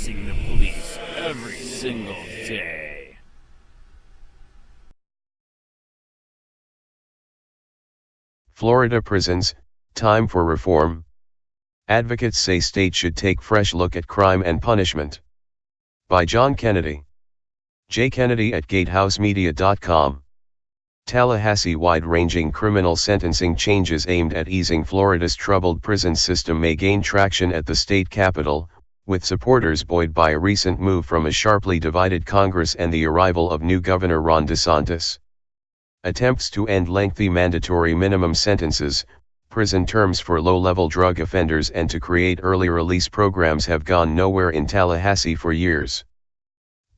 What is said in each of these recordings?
facing the police every single day. Florida prisons, time for reform. Advocates say state should take fresh look at crime and punishment. By John Kennedy. J. Kennedy at GatehouseMedia.com. Tallahassee wide-ranging criminal sentencing changes aimed at easing Florida's troubled prison system may gain traction at the state capitol, with supporters buoyed by a recent move from a sharply divided Congress and the arrival of new Governor Ron DeSantis. Attempts to end lengthy mandatory minimum sentences, prison terms for low-level drug offenders and to create early release programs have gone nowhere in Tallahassee for years.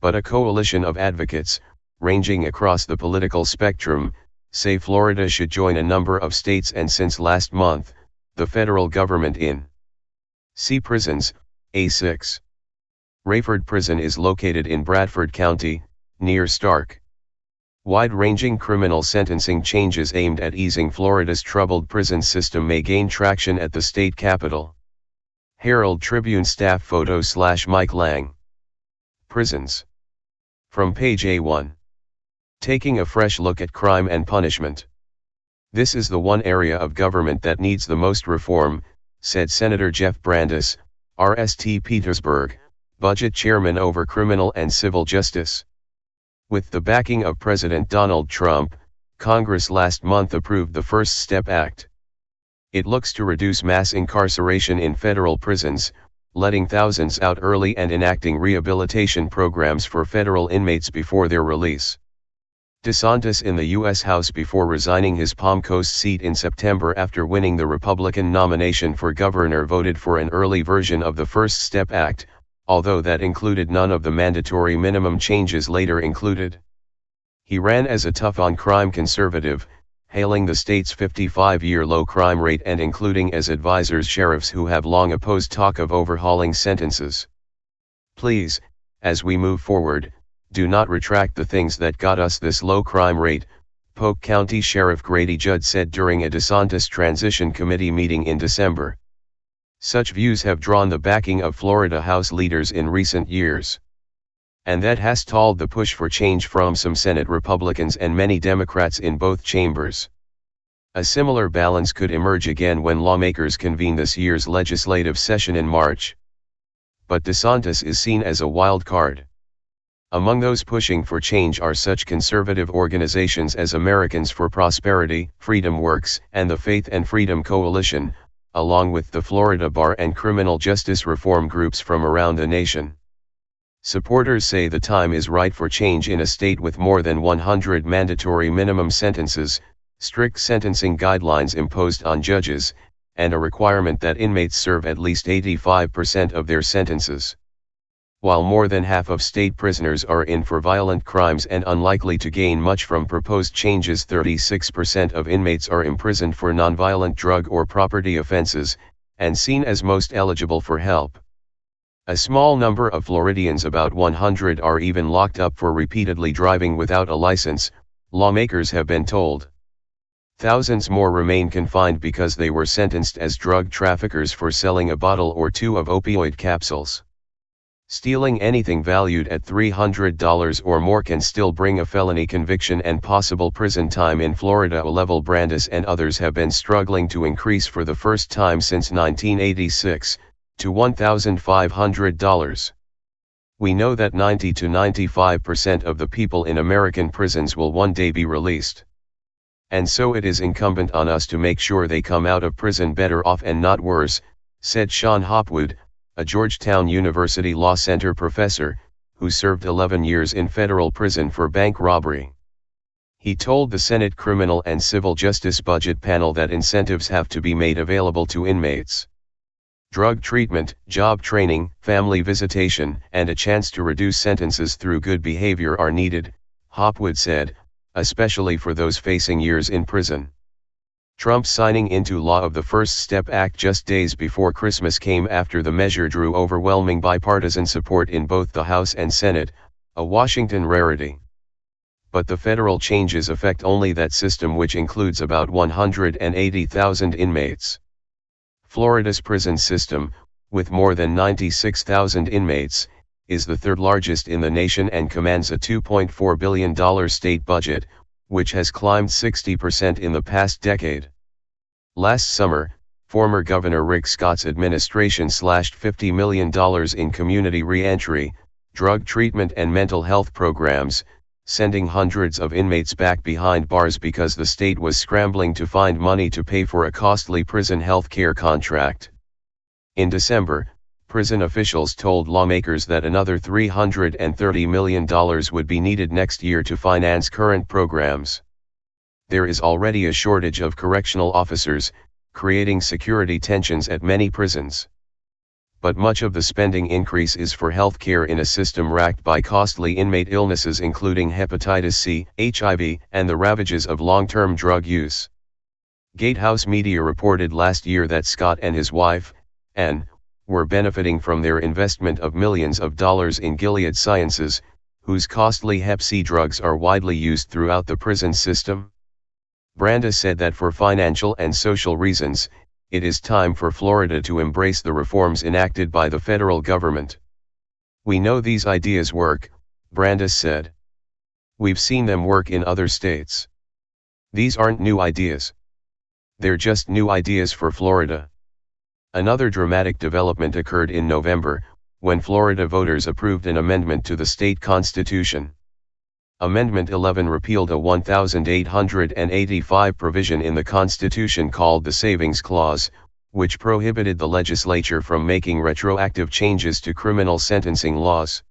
But a coalition of advocates, ranging across the political spectrum, say Florida should join a number of states and since last month, the federal government in C prisons, A6. Rayford Prison is located in Bradford County, near Stark. Wide-ranging criminal sentencing changes aimed at easing Florida's troubled prison system may gain traction at the state capitol. Herald Tribune staff photo / Mike Lang. Prisons. From page A1. Taking a fresh look at crime and punishment. This is the one area of government that needs the most reform, said Senator Jeff Brandes, RST Petersburg, budget chairman over criminal and civil justice. With the backing of President Donald Trump, Congress last month approved the First Step Act. It looks to reduce mass incarceration in federal prisons, letting thousands out early and enacting rehabilitation programs for federal inmates before their release. DeSantis in the U.S. House before resigning his Palm Coast seat in September after winning the Republican nomination for governor voted for an early version of the First Step Act, although that included none of the mandatory minimum changes later included. He ran as a tough-on-crime conservative, hailing the state's 55-year low crime rate and including as advisors sheriffs who have long opposed talk of overhauling sentences. Please, as we move forward, do not retract the things that got us this low crime rate, Polk County Sheriff Grady Judd said during a DeSantis Transition Committee meeting in December. Such views have drawn the backing of Florida House leaders in recent years. And that has stalled the push for change from some Senate Republicans and many Democrats in both chambers. A similar balance could emerge again when lawmakers convene this year's legislative session in March. But DeSantis is seen as a wild card. Among those pushing for change are such conservative organizations as Americans for Prosperity, Freedom Works, and the Faith and Freedom Coalition, along with the Florida Bar and criminal justice reform groups from around the nation. Supporters say the time is right for change in a state with more than 100 mandatory minimum sentences, strict sentencing guidelines imposed on judges, and a requirement that inmates serve at least 85% of their sentences. While more than half of state prisoners are in for violent crimes and unlikely to gain much from proposed changes, 36% of inmates are imprisoned for nonviolent drug or property offenses, and seen as most eligible for help. A small number of Floridians, about 100, are even locked up for repeatedly driving without a license, lawmakers have been told. Thousands more remain confined because they were sentenced as drug traffickers for selling a bottle or two of opioid capsules. Stealing anything valued at $300 or more can still bring a felony conviction and possible prison time in Florida, a level Brandes and others have been struggling to increase for the first time since 1986, to $1,500. We know that 90 to 95% of the people in American prisons will one day be released. And so it is incumbent on us to make sure they come out of prison better off and not worse, said Sean Hopwood, a Georgetown University Law Center professor, who served 11 years in federal prison for bank robbery. He told the Senate Criminal and Civil Justice Budget Panel that incentives have to be made available to inmates. Drug treatment, job training, family visitation, and a chance to reduce sentences through good behavior are needed, Hopwood said, especially for those facing years in prison. Trump's signing into law of the First Step Act just days before Christmas came after the measure drew overwhelming bipartisan support in both the House and Senate, a Washington rarity. But the federal changes affect only that system, which includes about 180,000 inmates. Florida's prison system, with more than 96,000 inmates, is the third largest in the nation and commands a $2.4 billion state budget, which has climbed 60% in the past decade. Last summer, former Governor Rick Scott's administration slashed $50 million in community re-entry, drug treatment and mental health programs, sending hundreds of inmates back behind bars because the state was scrambling to find money to pay for a costly prison health care contract. In December, prison officials told lawmakers that another $330 million would be needed next year to finance current programs. There is already a shortage of correctional officers, creating security tensions at many prisons. But much of the spending increase is for health care in a system racked by costly inmate illnesses including hepatitis C, HIV, and the ravages of long-term drug use. Gatehouse Media reported last year that Scott and his wife, Ann, were benefiting from their investment of millions of dollars in Gilead Sciences, whose costly Hep C drugs are widely used throughout the prison system. Branda said that for financial and social reasons, it is time for Florida to embrace the reforms enacted by the federal government. We know these ideas work, Branda said. We've seen them work in other states. These aren't new ideas. They're just new ideas for Florida. Another dramatic development occurred in November, when Florida voters approved an amendment to the state constitution. Amendment 11 repealed a 1885 provision in the Constitution called the Savings Clause, which prohibited the legislature from making retroactive changes to criminal sentencing laws.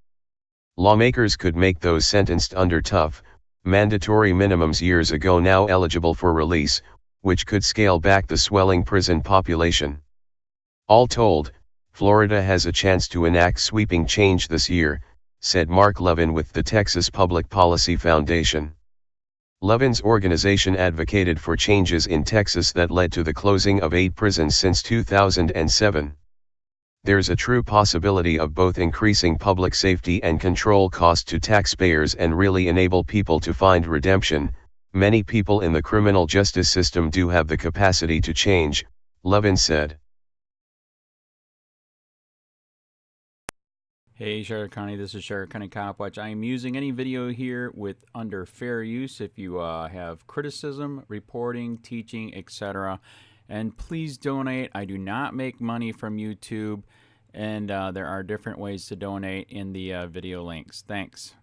Lawmakers could make those sentenced under tough, mandatory minimums years ago now eligible for release, which could scale back the swelling prison population. All told, Florida has a chance to enact sweeping change this year, said Mark Levin with the Texas Public Policy Foundation. Levin's organization advocated for changes in Texas that led to the closing of 8 prisons since 2007. There's a true possibility of both increasing public safety and control costs to taxpayers and really enable people to find redemption. Many people in the criminal justice system do have the capacity to change, Levin said. Hey Sheriff County, this is Sheriff County COPWATCH. I am using any video here with under fair use if you have criticism, reporting, teaching, etc. And please donate. I do not make money from YouTube, and there are different ways to donate in the video links. Thanks.